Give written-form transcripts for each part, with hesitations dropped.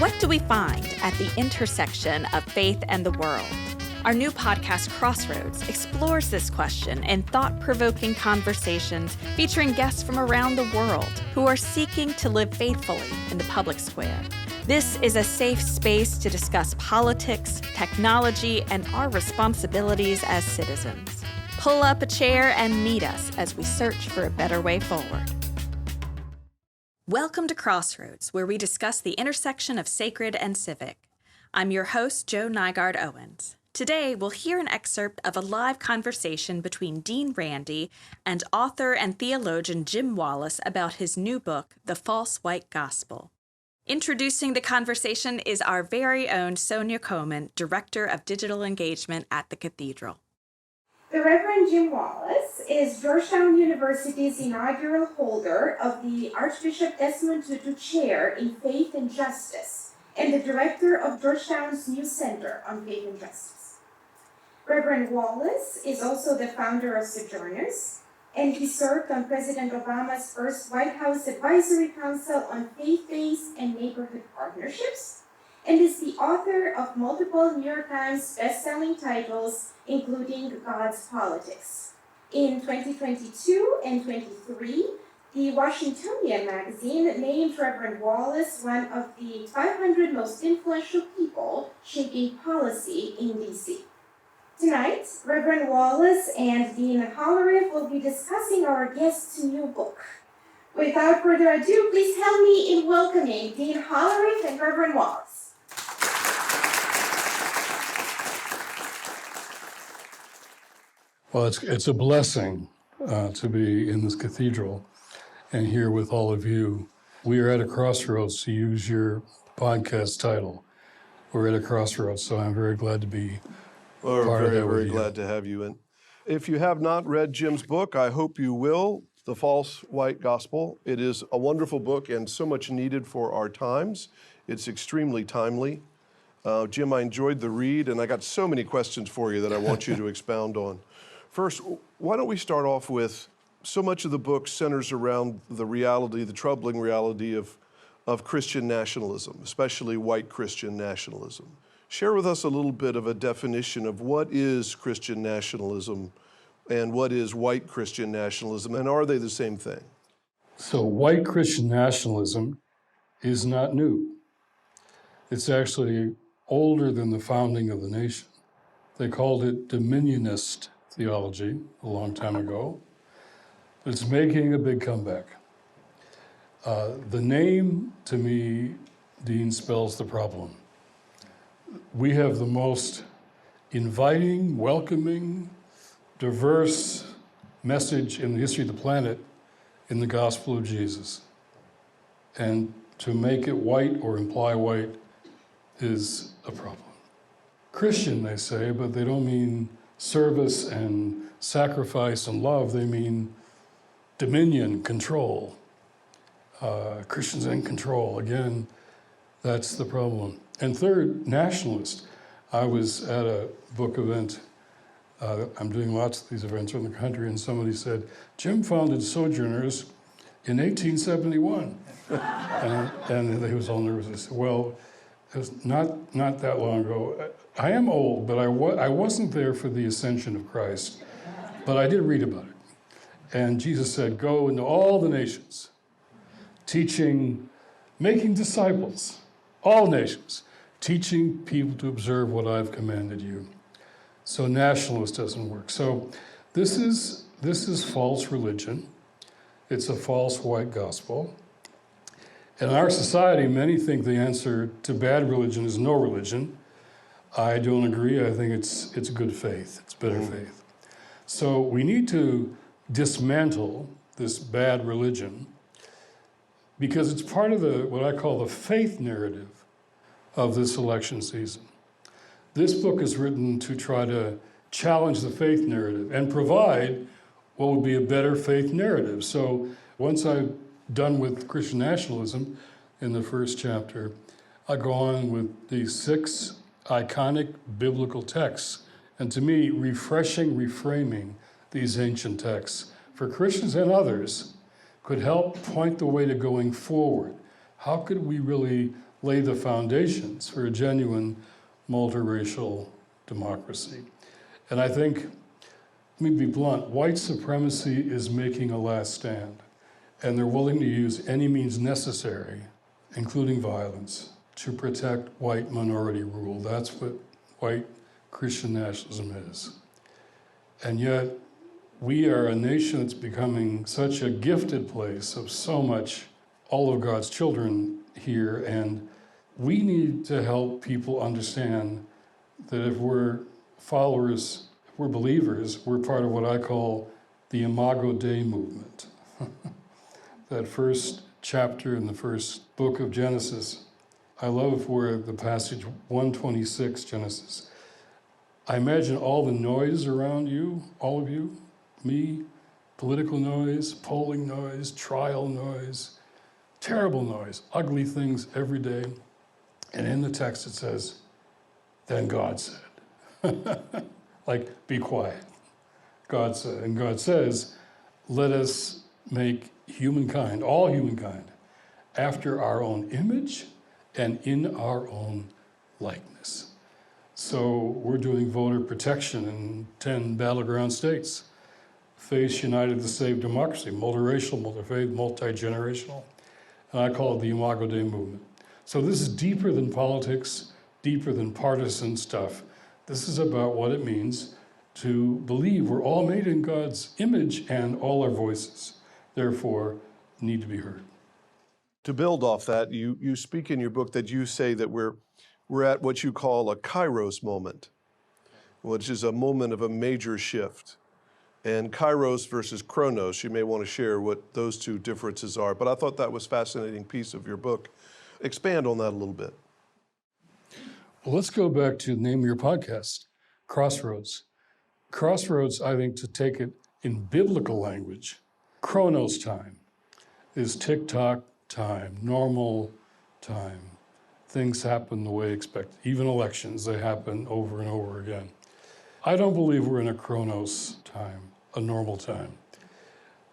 What do we find at the intersection of faith and the world? Our new podcast, Crossroads, explores this question in thought-provoking conversations featuring guests from around the world who are seeking to live faithfully in the public square. This is a safe space to discuss politics, technology, and our responsibilities as citizens. Pull up a chair and meet us as we search for a better way forward. Welcome to Crossroads, where we discuss the intersection of sacred and civic. I'm your host, Jo Nygaard Owens. Today, we'll hear an excerpt of a live conversation between Dean Randy and author and theologian Jim Wallis about his new book, The False White Gospel. Introducing the conversation is our very own Sonia Coman, Director of Digital Engagement at the Cathedral. The Reverend Jim Wallis is Georgetown University's inaugural holder of the Archbishop Desmond Tutu Chair in Faith and Justice and the director of Georgetown's new Center on Faith and Justice. Reverend Wallis is also the founder of Sojourners, and he served on President Obama's first White House Advisory Council on Faith-Based and Neighborhood Partnerships, and is the author of multiple New York Times bestselling titles, including God's Politics. In 2022 and 23, the Washingtonian magazine named Reverend Wallis one of the 500 most influential people shaping policy in D.C. Tonight, Reverend Wallis and Dean Hollerith will be discussing our guest's new book. Without further ado, please help me in welcoming Dean Hollerith and Reverend Wallis. Well, it's a blessing to be in this cathedral and here with all of you. We are at a crossroads, to use your podcast title. We're at a crossroads, so I'm very glad to be We're part of that very with you. glad to have you in. If you have not read Jim's book, I hope you will, The False White Gospel. It is a wonderful book and so much needed for our times. It's extremely timely. Jim, I enjoyed the read, and I got so many questions for you that I want you to expound on. First, why don't we start off with, so much of the book centers around the reality, the troubling reality of Christian nationalism, especially white Christian nationalism. Share with us a little bit of a definition of what is Christian nationalism and what is white Christian nationalism, and are they the same thing? So white Christian nationalism is not new. It's actually older than the founding of the nation. They called it dominionist theology a long time ago. It's making a big comeback. The name, to me, Dean, spells the problem. We have the most inviting, welcoming, diverse message in the history of the planet in the gospel of Jesus. And to make it white or imply white is a problem. Christian, they say, but they don't mean service and sacrifice and love. They mean dominion, control. Christians in control. Again, that's the problem. And third, nationalist. I was at a book event. I'm doing lots of these events around the country, and somebody said, Jim founded Sojourners in 1871. and he was all nervous. I said, well, it was not that long ago. I am old, but I wasn't there for the ascension of Christ, but I did read about it. And Jesus said, go into all the nations, teaching, making disciples, all nations, teaching people to observe what I've commanded you. So nationalist doesn't work. So this is false religion. It's a false white gospel. In our society, many think the answer to bad religion is no religion. I don't agree. I think it's good faith. It's better faith. So we need to dismantle this bad religion because it's part of what I call the faith narrative of this election season. This book is written to try to challenge the faith narrative and provide what would be a better faith narrative. So once I'm done with Christian nationalism in the first chapter, I go on with these 6 iconic biblical texts, and to me, reframing these ancient texts for Christians and others could help point the way to going forward. How could we really lay the foundations for a genuine multiracial democracy. And I think, let me be blunt, white supremacy is making a last stand, and they're willing to use any means necessary, including violence, to protect white minority rule. That's what white Christian nationalism is. And yet, we are a nation that's becoming such a gifted place of so much, all of God's children here, and we need to help people understand that if we're followers, if we're believers, we're part of what I call the Imago Dei movement. That first chapter in the first book of Genesis, I love where the passage 126, Genesis. I imagine all the noise around you, all of you, me, political noise, polling noise, trial noise, terrible noise, ugly things every day. And in the text it says, then God said. Like, be quiet. God said. And God says, let us make humankind, all humankind, after our own image and in our own likeness. So we're doing voter protection in 10 battleground states. Face united to save democracy, multiracial, multi-faith, multi-generational. And I call it the Imago Dei movement. So this is deeper than politics, deeper than partisan stuff. This is about what it means to believe we're all made in God's image and all our voices, therefore, need to be heard. To build off that, you speak in your book that you say that we're at what you call a Kairos moment, which is a moment of a major shift. And Kairos versus Kronos, you may want to share what those two differences are. But I thought that was a fascinating piece of your book. Expand on that a little bit. Well, let's go back to the name of your podcast, Crossroads. Crossroads, I think, to take it in biblical language, Kronos time is tick-tock time, normal time. Things happen the way expected. Even elections, they happen over and over again. I don't believe we're in a Kronos time, a normal time.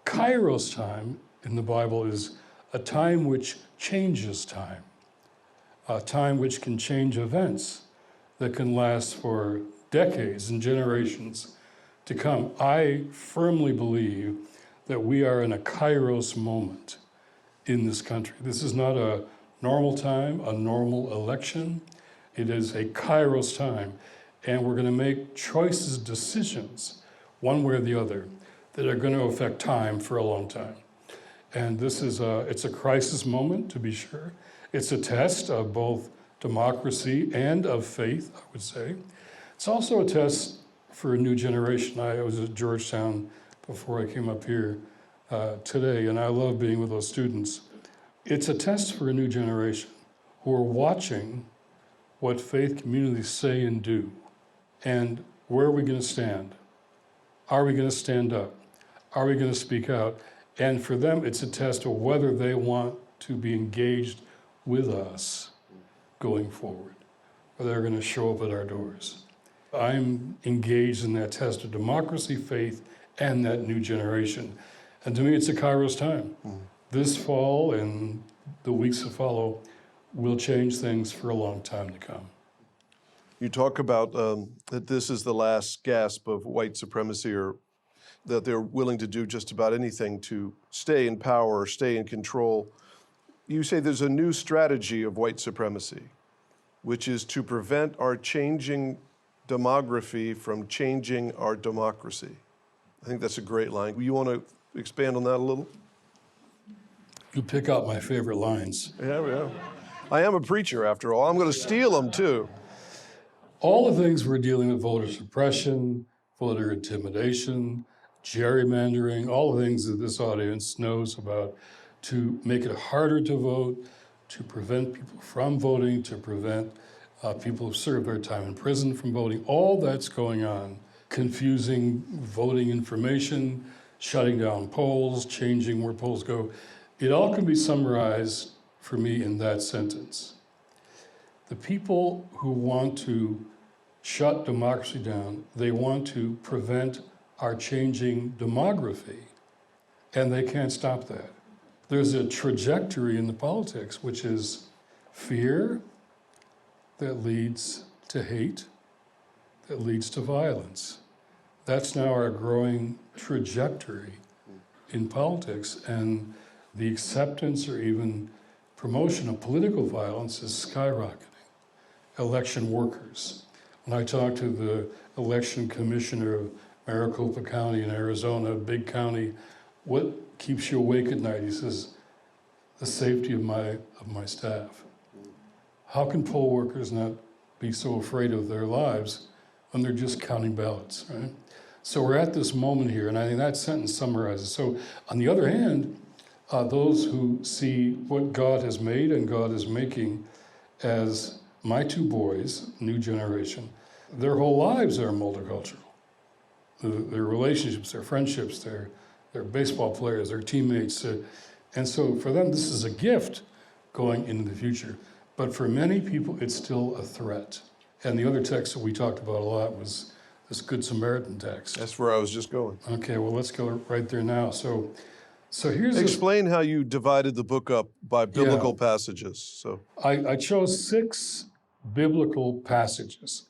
Kairos time in the Bible is a time which changes time, a time which can change events that can last for decades and generations to come. I firmly believe that we are in a Kairos moment in this country. This is not a normal time, a normal election. It is a Kairos time. And we're going to make choices, decisions, one way or the other, that are going to affect time for a long time. And this is it's a crisis moment, to be sure. It's a test of both democracy and of faith, I would say. It's also a test for a new generation. I was at Georgetown before I came up here today, and I love being with those students. It's a test for a new generation who are watching what faith communities say and do. And where are we going to stand? Are we going to stand up? Are we going to speak out? And for them, it's a test of whether they want to be engaged with us going forward, or they're going to show up at our doors. I'm engaged in that test of democracy, faith, and that new generation. And to me, it's a Kairos time. This fall and the weeks that follow will change things for a long time to come. You talk about that this is the last gasp of white supremacy, or that they're willing to do just about anything to stay in power or stay in control. You say there's a new strategy of white supremacy, which is to prevent our changing demography from changing our democracy. I think that's a great line. You want to expand on that a little? You pick out my favorite lines. Yeah. I am a preacher, after all. I'm going to steal them, too. All the things we're dealing with, voter suppression, voter intimidation, gerrymandering, all the things that this audience knows about, to make it harder to vote, to prevent people from voting, to prevent people who serve their time in prison from voting, all that's going on. Confusing voting information, shutting down polls, changing where polls go. It all can be summarized for me in that sentence. The people who want to shut democracy down, they want to prevent our changing demography, and they can't stop that. There's a trajectory in the politics, which is Fear that leads to hate, that leads to violence. That's now our growing trajectory in politics, and the acceptance or even promotion of political violence is skyrocketing. Election workers. When I talk to the election commissioner of Maricopa County in Arizona, a big county, what keeps you awake at night? He says, the safety of my staff. How can poll workers not be so afraid of their lives when they're just counting ballots, right? So we're at this moment here, and I think that sentence summarizes. So on the other hand, those who see what God has made and God is making as my two boys, new generation, their whole lives are multicultural. Their relationships, their friendships, their baseball players, their teammates. And so for them, this is a gift going into the future. But for many people, it's still a threat. And the other text that we talked about a lot was this Good Samaritan text. That's where I was just going. Okay, well, let's go right there now. So here's Explain how you divided the book up by biblical passages. So I chose 6 biblical passages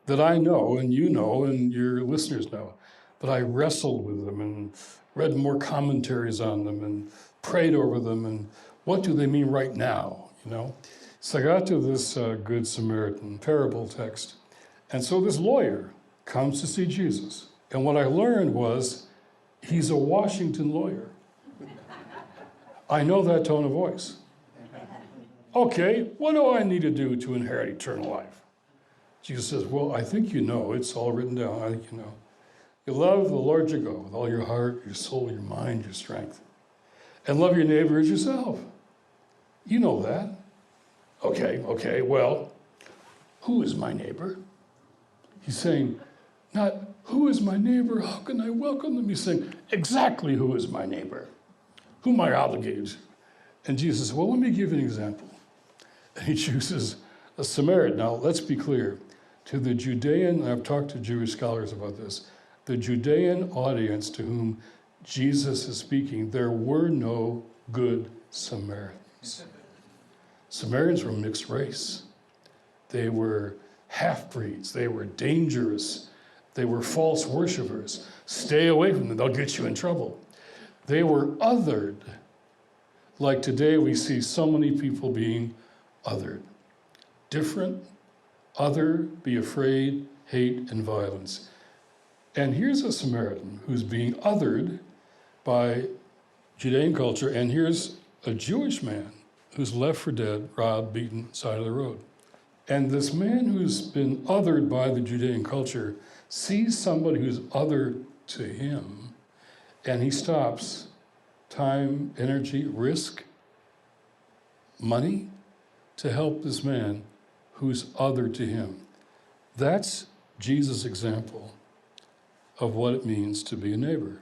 that I know, and you know, and your listeners know, but I wrestled with them and read more commentaries on them and prayed over them, and what do they mean right now, you know? So I got to this Good Samaritan parable text, and so this lawyer comes to see Jesus, and what I learned was he's a Washington lawyer. I know that tone of voice. Okay, what do I need to do to inherit eternal life? Jesus says, well, I think you know. It's all written down. I think you know. You love the Lord your God with all your heart, your soul, your mind, your strength. And love your neighbor as yourself. You know that. Okay, well, who is my neighbor? He's saying, not who is my neighbor, how can I welcome them? He's saying, exactly who is my neighbor? Who am I obligated to? And Jesus says, well, let me give you an example. And he chooses a Samaritan. Now, let's be clear. To the Judean, I've talked to Jewish scholars about this, the Judean audience to whom Jesus is speaking, there were no good Samaritans. Samaritans were mixed race. They were half-breeds. They were dangerous. They were false worshipers. Stay away from them. They'll get you in trouble. They were othered. Like today, we see so many people being othered. Different, other, be afraid, hate, and violence. And here's a Samaritan who's being othered by Judean culture, and here's a Jewish man who's left for dead, robbed, beaten, side of the road. And this man who's been othered by the Judean culture sees somebody who's other to him, and he stops time, energy, risk, money to help this man who's other to him. That's Jesus' example of what it means to be a neighbor.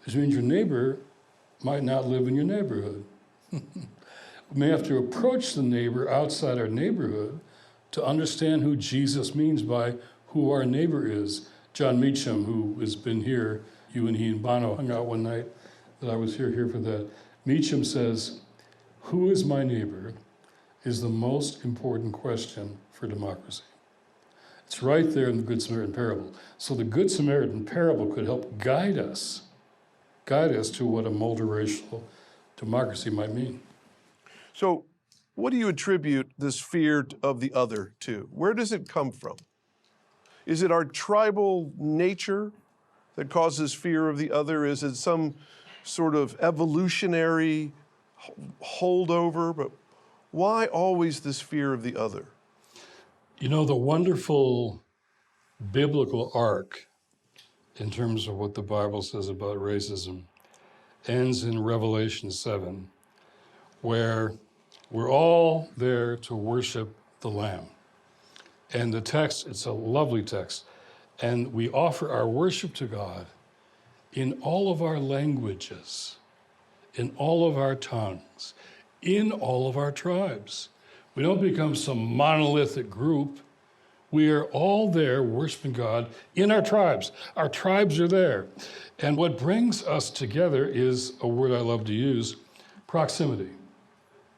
Which means your neighbor might not live in your neighborhood. We may have to approach the neighbor outside our neighborhood to understand who Jesus means by who our neighbor is. John Meacham, who has been here, you and he and Bono hung out one night that I was here for that. Meacham says, who is my neighbor is the most important question for democracy. It's right there in the Good Samaritan parable. So the Good Samaritan parable could help guide us to what a multiracial democracy might mean. So what do you attribute this fear of the other to? Where does it come from? Is it our tribal nature that causes fear of the other? Is it some sort of evolutionary holdover? But why always this fear of the other? You know, the wonderful biblical arc in terms of what the Bible says about racism ends in Revelation 7, where we're all there to worship the Lamb. And the text, it's a lovely text, and we offer our worship to God in all of our languages, in all of our tongues, in all of our tribes. We don't become some monolithic group. We are all there worshiping God in our tribes. Our tribes are there. And what brings us together is a word I love to use, proximity.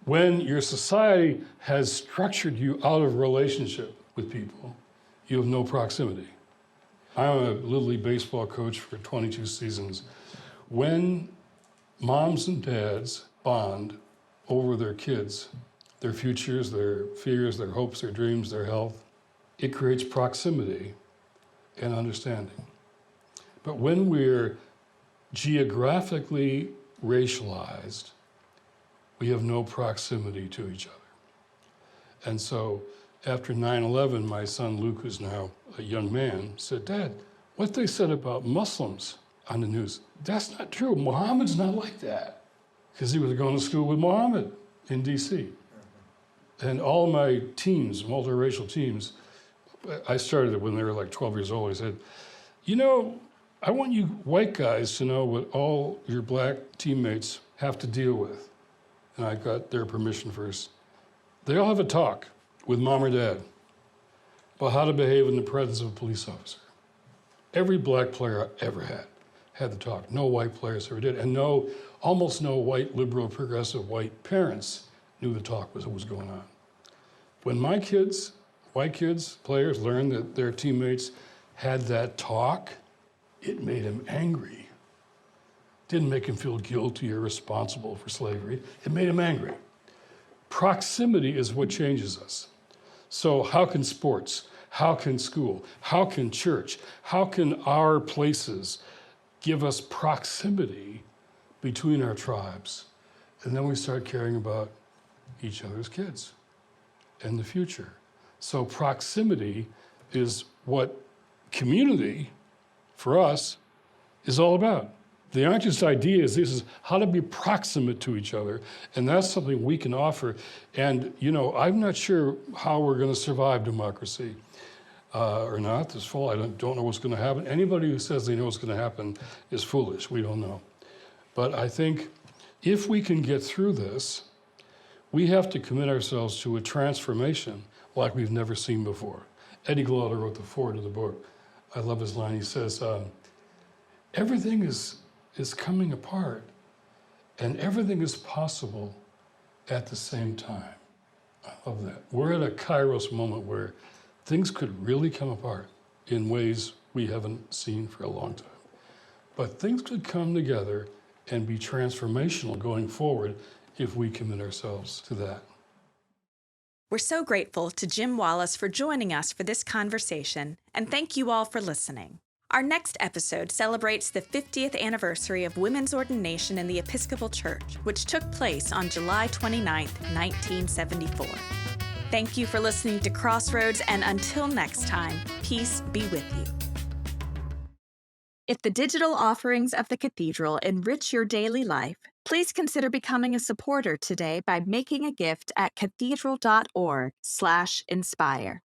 When your society has structured you out of relationship with people, you have no proximity. I'm a Little League baseball coach for 22 seasons. When moms and dads bond over their kids, their futures, their fears, their hopes, their dreams, their health, it creates proximity and understanding. But when we're geographically racialized, we have no proximity to each other. And so after 9/11, my son Luke, who's now a young man, said, "Dad, what they said about Muslims on the news, that's not true. Muhammad's not like that." Because he was going to school with Muhammad in DC. And all my teams, multiracial teams, I started it when they were like 12 years old. I said, "You know, I want you white guys to know what all your black teammates have to deal with." And I got their permission first. They all have a talk with mom or dad about how to behave in the presence of a police officer. Every black player I ever had the talk. No white players ever did. And almost no white, liberal, progressive white parents knew the talk was what was going on. When my kids, white kids, players, learned that their teammates had that talk, it made them angry. Didn't make them feel guilty or responsible for slavery. It made them angry. Proximity is what changes us. So how can sports, how can school, how can church, how can our places give us proximity between our tribes? And then we start caring about each other's kids and the future. So proximity is what community, for us, is all about. The anarchist idea is this is how to be proximate to each other, and that's something we can offer. And, you know, I'm not sure how we're going to survive democracy or not this fall. I don't know what's going to happen. Anybody who says they know what's going to happen is foolish. We don't know. But I think if we can get through this, we have to commit ourselves to a transformation like we've never seen before. Eddie Glaude wrote the foreword of the book. I love his line. He says, everything is coming apart, and everything is possible at the same time. I love that. We're at a Kairos moment where things could really come apart in ways we haven't seen for a long time. But things could come together and be transformational going forward if we commit ourselves to that. We're so grateful to Jim Wallis for joining us for this conversation, and thank you all for listening. Our next episode celebrates the 50th anniversary of women's ordination in the Episcopal Church, which took place on July 29, 1974. Thank you for listening to Crossroads, and until next time, peace be with you. If the digital offerings of the Cathedral enrich your daily life, please consider becoming a supporter today by making a gift at cathedral.org/inspire.